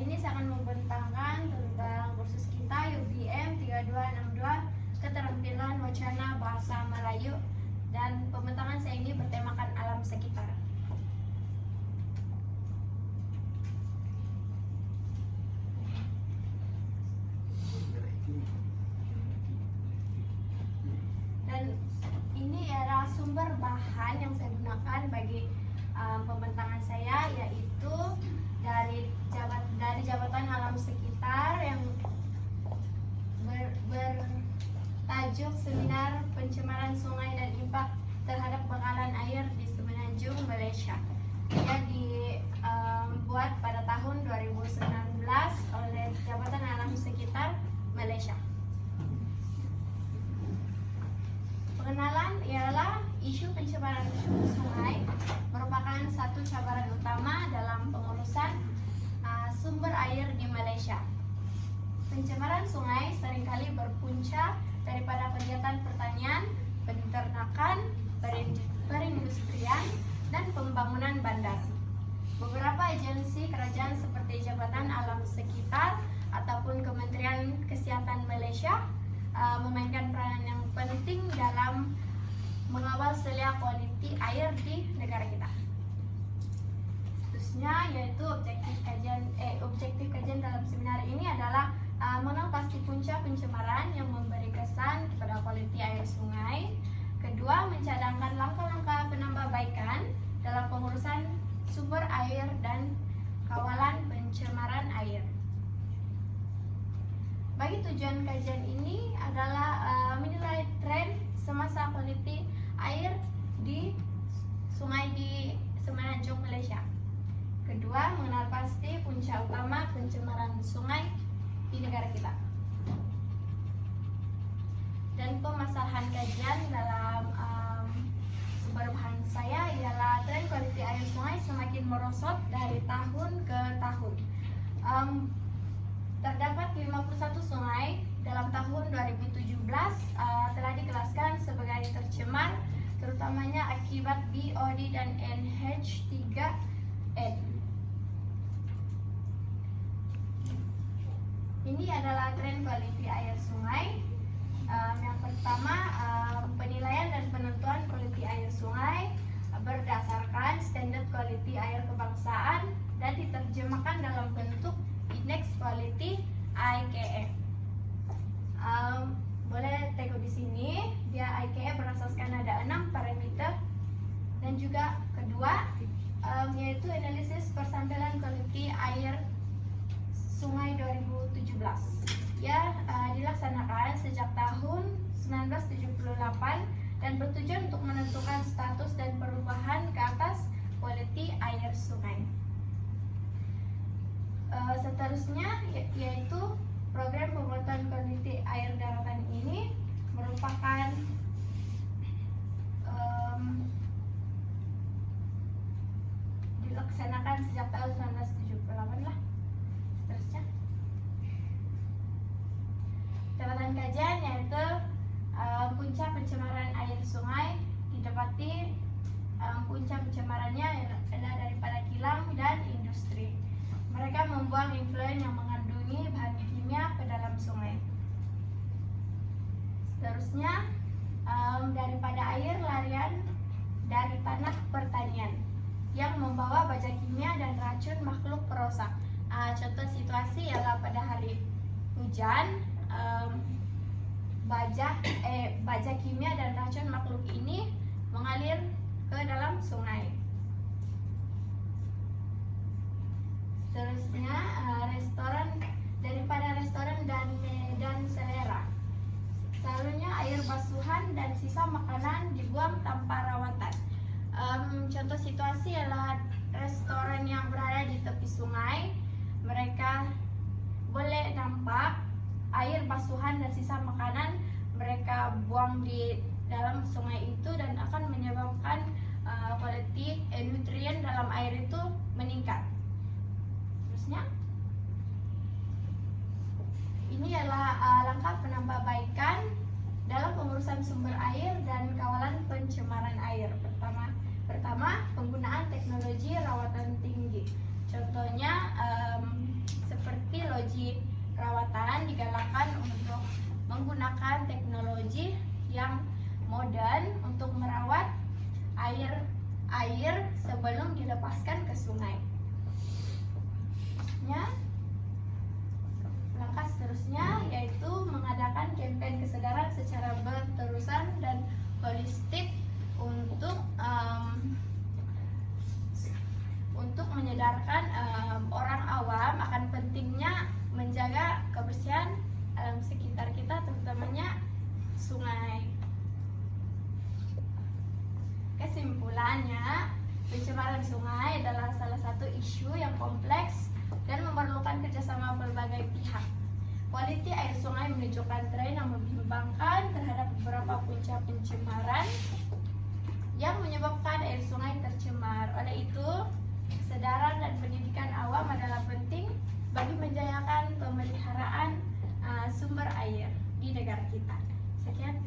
Kali ini saya akan membentangkan tentang kursus kita UBM 3262 Keterampilan Wacana Bahasa Melayu, dan pembentangan saya ini bertemakan alam sekitar. Dan ini adalah sumber bahan yang saya gunakan bagi pembentangan saya, yaitu dari Jabatan Alam Sekitar yang bertajuk Seminar Pencemaran Sungai dan Impak Terhadap Bekalan Air di Semenanjung, Malaysia. Ia dibuat pada tahun 2019 oleh Jabatan Alam Sekitar Malaysia. Pengenalan ialah isu pencemaran sungai merupakan satu cabaran utama dalam pengurusan sumber air di Malaysia. Pencemaran sungai seringkali berpunca daripada kegiatan pertanian, peternakan, perindustrian, dan pembangunan bandar. Beberapa agensi kerajaan seperti Jabatan Alam Sekitar ataupun Kementerian Kesihatan Malaysia memainkan peranan yang penting dalam mengawal selia kualiti air di negara kita. Seterusnya yaitu objektif kajian dalam seminar ini adalah mengenal pasti punca pencemaran yang memberi kesan kepada kualiti air sungai. Kedua, mencadangkan langkah-langkah penambahbaikan dalam pengurusan sumber air dan kawalan pencemaran air. Bagi tujuan kajian ini adalah menilai tren semasa kualiti air di sungai di Semenanjung, Malaysia. Kedua, mengenal pasti punca utama pencemaran sungai di negara kita. Dan pemasalahan kajian dalam sumber bahan saya ialah tren kualiti air sungai semakin merosot dari tahun ke tahun. Terdapat 51 sungai dalam tahun 2017 telah dikelaskan sebagai tercemar, terutamanya akibat BOD dan NH3N. Ini adalah tren kualiti air sungai. Yang pertama, penilaian dan penentuan kualiti air sungai berdasarkan standar kualiti air kebangsaan dan diterjemahkan dalam bentuk Indeks Quality IKE. Boleh tengok di sini, dia IKE berasaskan ada 6 parameter, dan juga kedua yaitu analisis persampaian kualiti air sungai 2017. Ya, dilaksanakan sejak tahun 1978 dan bertujuan untuk menentukan status dan perubahan ke atas kualiti air sungai. Seterusnya yaitu program pembuatan kualiti air daratan ini merupakan dilaksanakan sejak tahun 1978 lah. Seterusnya catatan kajian yaitu puncak pencemaran air sungai didapati puncak pencemarannya adalah daripada kilang dan industri. Mereka membuang influen yang mengandungi bahan kimia ke dalam sungai. Seterusnya, daripada air larian dari tanah pertanian yang membawa baja kimia dan racun makhluk perosak. Contoh situasi ialah pada hari hujan, baja kimia dan racun makhluk ini mengalir ke dalam sungai. Seterusnya, daripada restoran dan medan selera. Selalunya air basuhan dan sisa makanan dibuang tanpa rawatan. Contoh situasi adalah restoran yang berada di tepi sungai. Mereka boleh nampak air basuhan dan sisa makanan mereka buang di dalam sungai itu, dan akan menyebabkan kualiti nutrien dalam air itu meningkat. Seterusnya, ini adalah langkah penambahbaikan dalam pengurusan sumber air dan kawalan pencemaran air. Pertama, penggunaan teknologi rawatan tinggi. Contohnya teknologi perawatan digalakkan untuk menggunakan teknologi yang modern untuk merawat air sebelum dilepaskan ke sungai. Langkah seterusnya yaitu mengadakan kampanye kesadaran secara berterusan dan holistik untuk menyadarkan orang awam akan pentingnya menjaga kebersihan alam sekitar kita, terutamanya sungai. Kesimpulannya, pencemaran sungai adalah salah satu isu yang kompleks dan memerlukan kerjasama berbagai pihak. Kualiti air sungai menunjukkan tren yang membimbangkan terhadap beberapa punca pencemaran yang menyebabkan air sungai tercemar. Oleh itu, kesadaran dan pendidikan awam adalah penting bagi menjayakan pemeliharaan sumber air di negara kita. Sekian.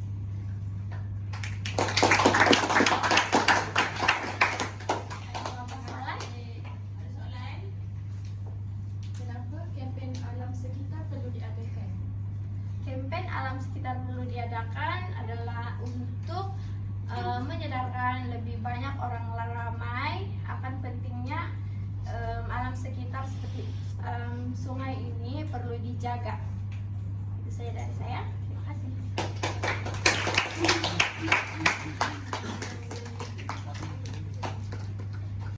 Kampanye alam sekitar perlu diadakan adalah untuk menyadarkan lebih banyak orang ramai akan pentingnya alam sekitar seperti sungai ini perlu dijaga. Itu saja dari saya. Terima kasih.